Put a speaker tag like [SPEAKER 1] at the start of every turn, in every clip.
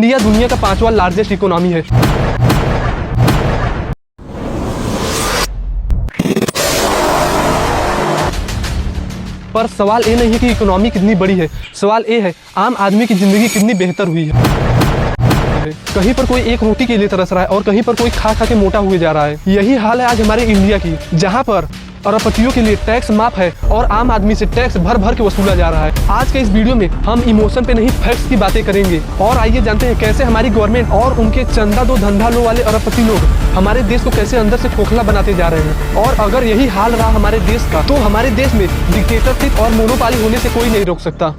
[SPEAKER 1] India दुनिया का 5वां लार्जेस्ट इकोनॉमी है। पर सवाल ये नहीं है कि इकोनॉमी कितनी बड़ी है, सवाल ये है आम आदमी की जिंदगी कितनी बेहतर हुई है। कहीं पर कोई एक रोटी के लिए तरस रहा है और कहीं पर कोई खा खा के मोटा हुए जा रहा है। यही हाल है आज हमारे इंडिया की, जहां पर अरबपतियों के लिए टैक्स माफ है और आम आदमी से टैक्स भर भर के वसूला जा रहा है। आज के इस वीडियो में हम इमोशन पे नहीं फैक्ट्स की बातें करेंगे और आइए जानते हैं कैसे हमारी गवर्नमेंट और उनके चंदा दो धंधा लो वाले अरबपति लोग हमारे देश को कैसे अंदर से खोखला बनाते जा रहे हैं। और अगर यही हाल रहा हमारे देश का तो हमारे देश में डिक्टेटरशिप और मोनोपोली होने से कोई नहीं रोक सकता।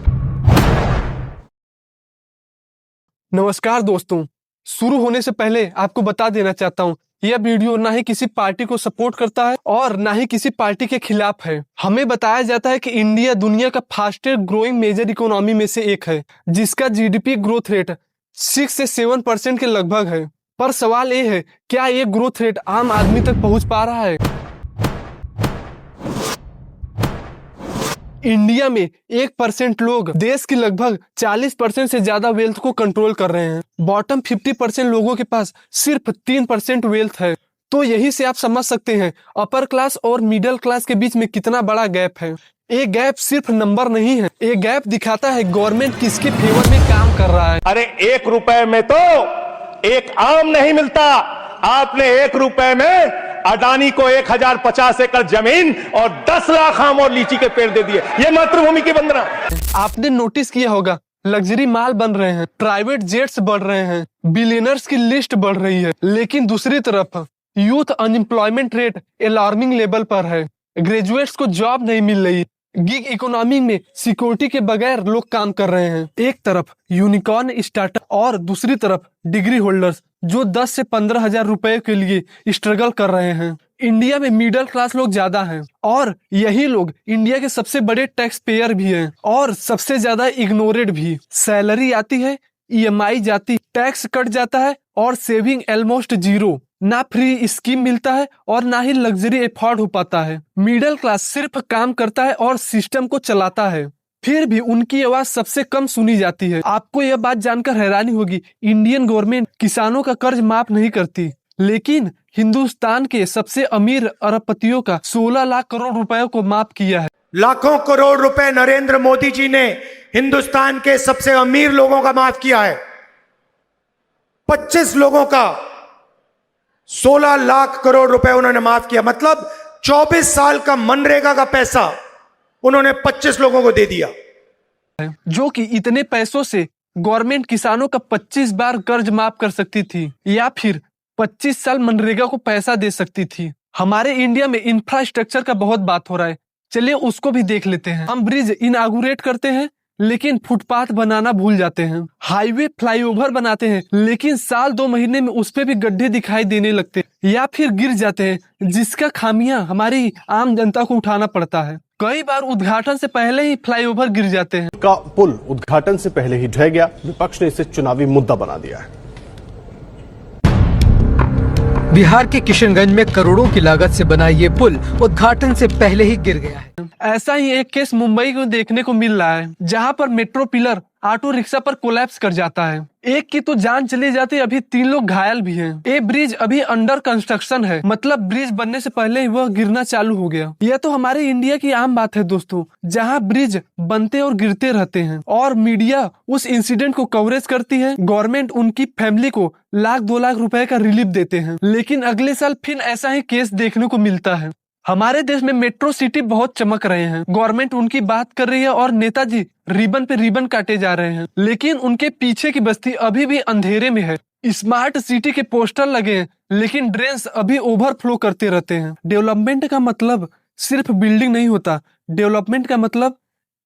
[SPEAKER 1] नमस्कार दोस्तों, शुरू होने से पहले आपको बता देना चाहता हूँ यह वीडियो ना ही किसी पार्टी को सपोर्ट करता है और ना ही किसी पार्टी के खिलाफ है। हमें बताया जाता है कि इंडिया दुनिया का फास्टेस्ट ग्रोइंग मेजर इकोनॉमी में से एक है, जिसका जीडीपी ग्रोथ रेट 6 से 7% के लगभग है। पर सवाल ये है, क्या ये ग्रोथ रेट आम आदमी तक पहुंच पा रहा है? इंडिया में 1% लोग देश की लगभग 40% से ज्यादा वेल्थ को कंट्रोल कर रहे हैं। बॉटम 50% लोगों के पास सिर्फ 3% वेल्थ है। तो यही से आप समझ सकते हैं अपर क्लास और मिडिल क्लास के बीच में कितना बड़ा गैप है। ये गैप सिर्फ नंबर नहीं है, ये गैप दिखाता है गवर्नमेंट किसके फेवर में काम कर रहा है।
[SPEAKER 2] अरे 1 रुपए में तो एक आम नहीं मिलता। आपने 1 रुपए में अडानी को 1050 एकड़ जमीन और 10 लाख आम और लीची के पेड़ दे दिए। ये मातृभूमि की वंदना।
[SPEAKER 1] आपने नोटिस किया होगा लग्जरी माल बन रहे हैं, प्राइवेट जेट्स बढ़ रहे हैं, बिलियनर्स की लिस्ट बढ़ रही है, लेकिन दूसरी तरफ youth unemployment rate alarming level पर है। ग्रेजुएट्स को जॉब नहीं मिल रही। गिग इकोनॉमी में सिक्योरिटी के बगैर लोग काम कर रहे हैं। एक तरफ यूनिकॉर्न स्टार्टअप और दूसरी तरफ डिग्री होल्डर्स जो 10 से 15 हजार रुपए के लिए स्ट्रगल कर रहे हैं। इंडिया में मिडिल क्लास लोग ज्यादा हैं और यही लोग इंडिया के सबसे बड़े टैक्स पेयर भी हैं और सबसे ज्यादा इग्नोरेड भी। सैलरी आती है, ईएमआई जाती, टैक्स कट जाता है और सेविंग ऑलमोस्ट जीरो। ना फ्री स्कीम मिलता है और ना ही लग्जरी एफोर्ड हो पाता है। मिडिल क्लास सिर्फ काम करता है और सिस्टम को चलाता है, फिर भी उनकी आवाज सबसे कम सुनी जाती है। आपको यह बात जानकर हैरानी होगी, इंडियन गवर्नमेंट किसानों का कर्ज माफ नहीं करती, लेकिन हिंदुस्तान के सबसे अमीर अरबपतियों का 16 लाख करोड़ रुपयों को माफ किया है।
[SPEAKER 3] लाखों करोड़ रुपए नरेंद्र मोदी जी ने हिंदुस्तान के सबसे अमीर लोगों का माफ किया है। 25 लोगों का 16 लाख करोड़ रुपए उन्होंने माफ किया। मतलब 24 साल का मनरेगा का पैसा उन्होंने 25 लोगों को दे दिया।
[SPEAKER 1] जो कि इतने पैसों से गवर्नमेंट किसानों का 25 बार कर्ज माफ कर सकती थी या फिर 25 साल मनरेगा को पैसा दे सकती थी। हमारे इंडिया में इंफ्रास्ट्रक्चर का बहुत बात हो रहा है, चलिए उसको भी देख लेते हैं। हम ब्रिज इनागुरेट करते हैं लेकिन फुटपाथ बनाना भूल जाते हैं। हाईवे फ्लाईओवर बनाते हैं लेकिन साल 2 महीने में उस पे भी गड्ढे दिखाई देने लगते हैं या फिर गिर जाते हैं, जिसका खामियां हमारी आम जनता को उठाना पड़ता है। कई बार उद्घाटन से पहले ही फ्लाईओवर गिर जाते हैं।
[SPEAKER 4] का पुल उद्घाटन से पहले ही ढह गया, विपक्ष ने इसे चुनावी मुद्दा बना दिया है।
[SPEAKER 5] बिहार के किशनगंज में करोड़ों की लागत से बना ये पुल उद्घाटन से पहले ही गिर गया है।
[SPEAKER 1] ऐसा ही एक केस मुंबई को देखने को मिल रहा है, जहां पर मेट्रो पिलर ऑटो रिक्शा पर कोलैप्स कर जाता है। एक की तो जान चली जाती है, अभी 3 लोग घायल भी हैं। ये ब्रिज अभी अंडर कंस्ट्रक्शन है, मतलब ब्रिज बनने से पहले ही वह गिरना चालू हो गया। यह तो हमारे इंडिया की आम बात है दोस्तों, जहां ब्रिज बनते और गिरते रहते हैं और मीडिया उस इंसिडेंट को कवरेज करती है। गवर्नमेंट उनकी फैमिली को लाख 2 लाख रुपए का रिलीफ देते हैं, लेकिन अगले साल फिर ऐसा ही केस देखने को मिलता है। हमारे देश में मेट्रो सिटी बहुत चमक रहे हैं, गवर्नमेंट उनकी बात कर रही है और नेताजी रिबन पे रिबन काटे जा रहे हैं, लेकिन उनके पीछे की बस्ती अभी भी अंधेरे में है। स्मार्ट सिटी के पोस्टर लगे हैं लेकिन ड्रेन्स अभी ओवरफ्लो करते रहते हैं। डेवलपमेंट का मतलब सिर्फ बिल्डिंग नहीं होता, डेवलपमेंट का मतलब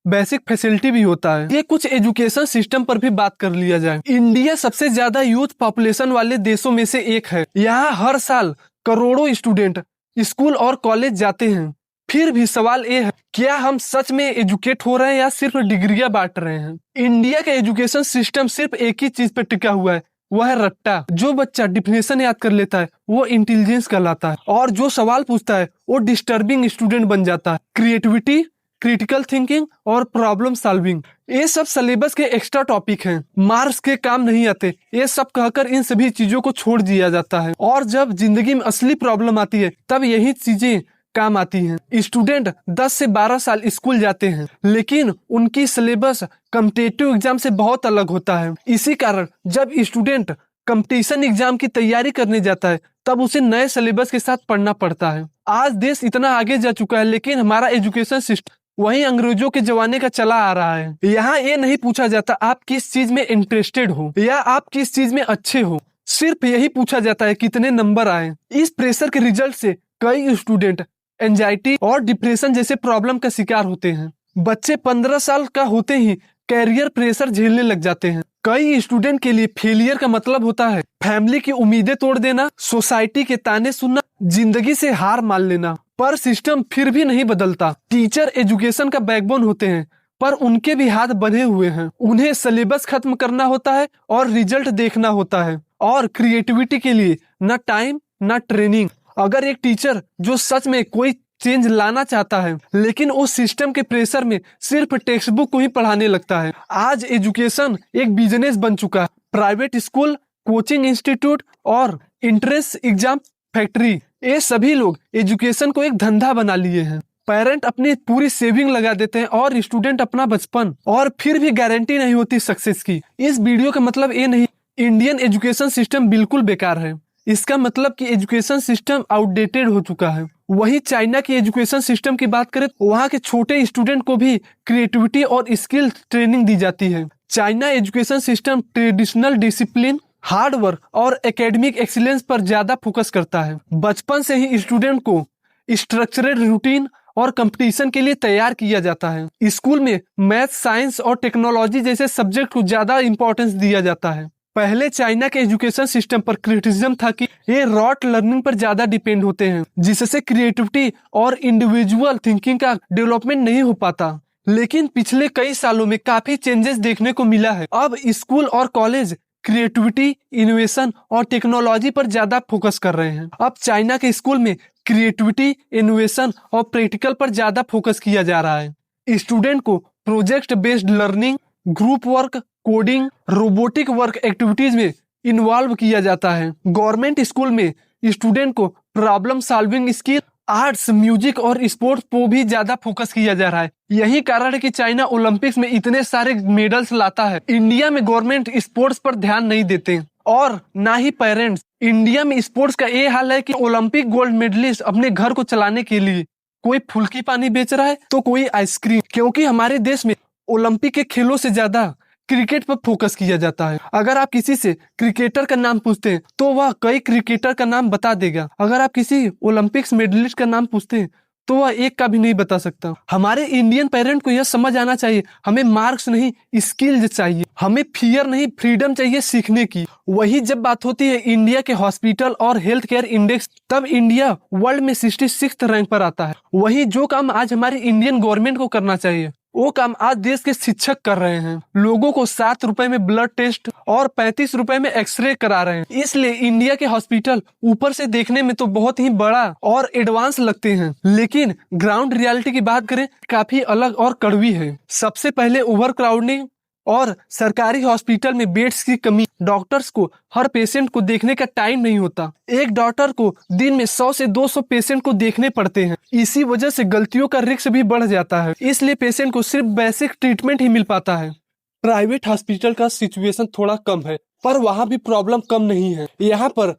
[SPEAKER 1] बेसिक फैसिलिटी भी होता है। ये कुछ एजुकेशन सिस्टम पर भी बात कर लिया जाए। इंडिया सबसे ज्यादा यूथ पॉपुलेशन वाले देशों में से एक है। यहाँ हर साल करोड़ों स्टूडेंट स्कूल और कॉलेज जाते हैं, फिर भी सवाल ये है क्या हम सच में एजुकेट हो रहे हैं या सिर्फ डिग्रियां बांट रहे हैं। इंडिया का एजुकेशन सिस्टम सिर्फ एक ही चीज पर टिका हुआ है, वह है रट्टा। जो बच्चा डिफिनेशन याद कर लेता है वो इंटेलिजेंस कहलाता है और जो सवाल पूछता है वो डिस्टर्बिंग स्टूडेंट बन जाता है। क्रिएटिविटी क्रिटिकल थिंकिंग और प्रॉब्लम सॉल्विंग। ये सब सिलेबस के एक्स्ट्रा टॉपिक हैं, मार्क्स के काम नहीं आते, ये सब कहकर इन सभी चीजों को छोड़ दिया जाता है। और जब जिंदगी में असली प्रॉब्लम आती है तब यही चीजें काम आती हैं। स्टूडेंट 10 से 12 साल स्कूल जाते हैं, लेकिन उनकी सिलेबस कॉम्पिटिटिव एग्जाम से बहुत अलग होता है। इसी कारण जब स्टूडेंट कंपटीशन एग्जाम की तैयारी करने जाता है तब उसे नए सिलेबस के साथ पढ़ना पड़ता है। आज देश इतना आगे जा चुका है, लेकिन हमारा एजुकेशन सिस्टम वही अंग्रेजों के जमाने का चला आ रहा है। यहाँ ये नहीं पूछा जाता आप किस चीज में इंटरेस्टेड हो या आप किस चीज में अच्छे हो, सिर्फ यही पूछा जाता है कितने नंबर आए। इस प्रेशर के रिजल्ट से कई स्टूडेंट एंजाइटी और डिप्रेशन जैसे प्रॉब्लम का शिकार होते हैं। बच्चे 15 साल का होते ही कैरियर प्रेशर झेलने लग जाते हैं। कई स्टूडेंट के लिए फेलियर का मतलब होता है फैमिली की उम्मीदें तोड़ देना, सोसाइटी के ताने सुनना, जिंदगी से हार मान लेना। पर सिस्टम फिर भी नहीं बदलता। टीचर एजुकेशन का बैकबोन होते हैं, पर उनके भी हाथ बंधे हुए हैं। उन्हें सिलेबस खत्म करना होता है और रिजल्ट देखना होता है, और क्रिएटिविटी के लिए न टाइम न ट्रेनिंग। अगर एक टीचर जो सच में कोई चेंज लाना चाहता है, लेकिन उस सिस्टम के प्रेशर में सिर्फ टेक्स्ट बुक को ही पढ़ाने लगता है। आज एजुकेशन एक बिजनेस बन चुका है। प्राइवेट स्कूल, कोचिंग इंस्टीट्यूट और इंट्रेंस एग्जाम फैक्ट्री, ये सभी लोग एजुकेशन को एक धंधा बना लिए हैं। पेरेंट अपनी पूरी सेविंग लगा देते हैं और स्टूडेंट अपना बचपन, और फिर भी गारंटी नहीं होती सक्सेस की। इस वीडियो का मतलब ये नहीं इंडियन एजुकेशन सिस्टम बिल्कुल बेकार है। इसका मतलब कि एजुकेशन सिस्टम आउटडेटेड हो चुका है। वही चाइना की एजुकेशन सिस्टम की बात करें तो वहाँ के छोटे स्टूडेंट को भी क्रिएटिविटी और स्किल ट्रेनिंग दी जाती है। China education system traditional discipline, hard work और एकेडमिक एक्सीलेंस पर ज्यादा फोकस करता है। बचपन से ही स्टूडेंट को स्ट्रक्चर्ड रूटीन और कंपटीशन के लिए तैयार किया जाता है। स्कूल में मैथ, साइंस और टेक्नोलॉजी जैसे सब्जेक्ट को ज्यादा इंपॉर्टेंस दिया जाता है। पहले चाइना के एजुकेशन सिस्टम पर क्रिटिसिज्म था कि ये रॉट लर्निंग पर ज्यादा डिपेंड होते हैं, जिससे क्रिएटिविटी और इंडिविजुअल थिंकिंग का डेवलपमेंट नहीं हो पाता। लेकिन पिछले कई सालों में काफी चेंजेस देखने को मिला है। अब स्कूल और कॉलेज क्रिएटिविटी, इनोवेशन और टेक्नोलॉजी पर ज्यादा फोकस कर रहे हैं। अब चाइना के स्कूल में क्रिएटिविटी, इनोवेशन और प्रैक्टिकल पर ज्यादा फोकस किया जा रहा है। स्टूडेंट को project based learning, group work, coding, robotic work activities में इन्वॉल्व किया जाता है। गवर्नमेंट स्कूल में स्टूडेंट को problem solving skill, arts, music और स्पोर्ट्स को भी ज्यादा फोकस किया जा रहा है। यही कारण है कि चाइना ओलंपिक्स में इतने सारे मेडल्स लाता है। इंडिया में गवर्नमेंट स्पोर्ट्स पर ध्यान नहीं देते और ना ही पेरेंट्स। इंडिया में स्पोर्ट्स का ये हाल है कि ओलंपिक गोल्ड मेडलिस्ट अपने घर को चलाने के लिए कोई फुल्की पानी बेच रहा है तो कोई आइसक्रीम, क्योंकि हमारे देश में ओलंपिक के खेलों से ज्यादा क्रिकेट पर फोकस किया जाता है। अगर आप किसी से क्रिकेटर का नाम पूछते हैं तो वह कई क्रिकेटर का नाम बता देगा। अगर आप किसी ओलंपिक्स मेडलिस्ट का नाम पूछते हैं तो वह एक का भी नहीं बता सकता। हमारे इंडियन पेरेंट को यह समझ आना चाहिए, हमें मार्क्स नहीं स्किल्स चाहिए, हमें फियर नहीं फ्रीडम चाहिए सीखने की। वही जब बात होती है इंडिया के हॉस्पिटल और हेल्थ केयर इंडेक्स, तब इंडिया वर्ल्ड में 66 रैंक पर आता है। वही जो काम आज हमारी इंडियन गवर्नमेंट को करना चाहिए वो काम आज देश के शिक्षक कर रहे हैं। लोगों को 7 रुपए में ब्लड टेस्ट और 35 रुपए में एक्सरे करा रहे हैं। इसलिए इंडिया के हॉस्पिटल ऊपर से देखने में तो बहुत ही बड़ा और एडवांस लगते हैं, लेकिन ग्राउंड रियलिटी की बात करें काफी अलग और कड़वी है। सबसे पहले ओवर क्राउडिंग और सरकारी हॉस्पिटल में बेड्स की कमी। डॉक्टर्स को हर पेशेंट को देखने का टाइम नहीं होता। एक डॉक्टर को दिन में 100 से 200 पेशेंट को देखने पड़ते हैं। इसी वजह से गलतियों का रिस्क भी बढ़ जाता है, इसलिए पेशेंट को सिर्फ बेसिक ट्रीटमेंट ही मिल पाता है। प्राइवेट हॉस्पिटल का सिचुएशन थोड़ा कम है, पर वहाँ भी प्रॉब्लम कम नहीं है। यहाँ पर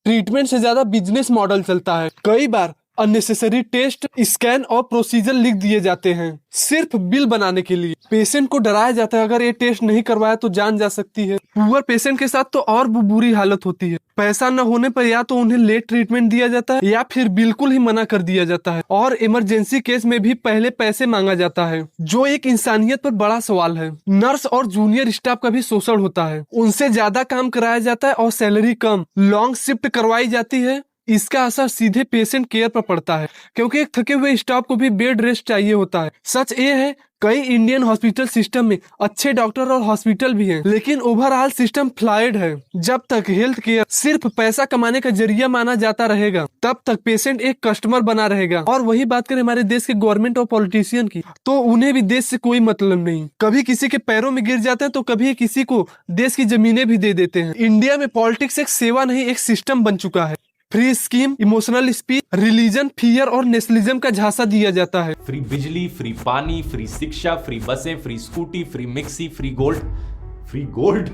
[SPEAKER 1] ट्रीटमेंट से ज्यादा बिजनेस मॉडल चलता है। कई बार अननेसेसरी टेस्ट, स्कैन और प्रोसीजर लिख दिए जाते हैं सिर्फ बिल बनाने के लिए। पेशेंट को डराया जाता है अगर ये टेस्ट नहीं करवाया तो जान जा सकती है। पुअर पेशेंट के साथ तो और भी बुरी हालत होती है। पैसा न होने पर या तो उन्हें लेट ट्रीटमेंट दिया जाता है या फिर बिल्कुल ही मना कर दिया जाता है, और इमरजेंसी केस में भी पहले पैसे मांगा जाता है, जो एक इंसानियत पर बड़ा सवाल है। नर्स और जूनियर स्टाफ का भी शोषण होता है, उनसे ज्यादा काम कराया जाता है और सैलरी कम। लॉन्ग शिफ्ट करवाई जाती है। इसका असर सीधे पेशेंट केयर पर पड़ता है, क्योंकि एक थके हुए स्टाफ को भी बेड रेस्ट चाहिए होता है। सच ये है कई इंडियन हॉस्पिटल सिस्टम में अच्छे डॉक्टर और हॉस्पिटल भी हैं, लेकिन ओवरऑल सिस्टम फ्लॉयड है। जब तक हेल्थ केयर सिर्फ पैसा कमाने का जरिया माना जाता रहेगा, तब तक पेशेंट एक कस्टमर बना रहेगा। और वही बात करें हमारे देश के गवर्नमेंट और पॉलिटिशियन की, तो उन्हें भी देश से कोई मतलब नहीं। कभी किसी के पैरों में गिर जाते हैं तो कभी किसी को देश की जमीनें भी दे देते हैं। इंडिया में पॉलिटिक्स एक सेवा नहीं, एक सिस्टम बन चुका है। Free scheme, emotional speech, religion, fear और नेशनलिज्म का झांसा दिया जाता है।
[SPEAKER 6] फ्री बिजली, फ्री पानी, फ्री शिक्षा, फ्री बसें, free scooty, free mixie, free gold. Free gold?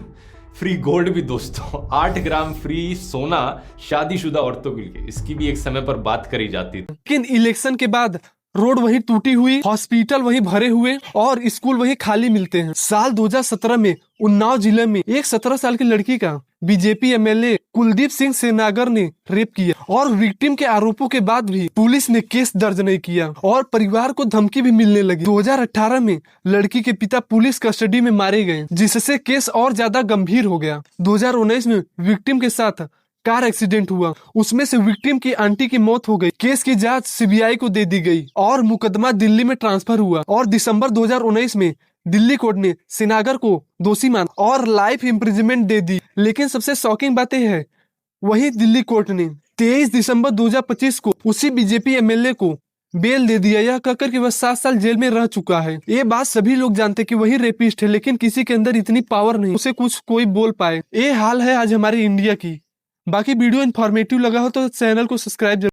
[SPEAKER 6] Free gold भी दोस्तों 8 ग्राम फ्री सोना शादीशुदा औरतों के लिए, इसकी भी एक समय पर बात करी जाती थी।
[SPEAKER 1] लेकिन इलेक्शन के बाद रोड वही टूटी हुई, हॉस्पिटल वही भरे हुए और स्कूल वही खाली मिलते हैं। साल 2017 में उन्नाव जिले में एक 17 साल की लड़की का बीजेपी एमएलए कुलदीप सिंह सेनागर ने रेप किया और विक्टिम के आरोपों के बाद भी पुलिस ने केस दर्ज नहीं किया और परिवार को धमकी भी मिलने लगी। 2018 में लड़की के पिता पुलिस कस्टडी में मारे गए, जिससे केस और ज्यादा गंभीर हो गया। 2019 में विक्टिम के साथ कार एक्सीडेंट हुआ, उसमें से विक्टिम की आंटी की मौत हो गई। केस की जांच सीबीआई को दे दी गई और मुकदमा दिल्ली में ट्रांसफर हुआ और दिसंबर 2019 में दिल्ली कोर्ट ने सेनागर को दोषी माना और लाइफ इम्प्रिजनमेंट दे दी। लेकिन सबसे शॉकिंग बात यह है, वही दिल्ली कोर्ट ने 23 दिसंबर 2025 को उसी बीजेपी एमएलए को बेल दे दिया, यह कहकर कि वह 7 साल जेल में रह चुका है। ये बात सभी लोग जानते कि वही रेपिस्ट है, लेकिन किसी के अंदर इतनी पावर नहीं उसे कुछ कोई बोल पाए। ये हाल है आज हमारी इंडिया की। बाकी वीडियो इन्फॉर्मेटिव लगा हो तो चैनल को सब्सक्राइब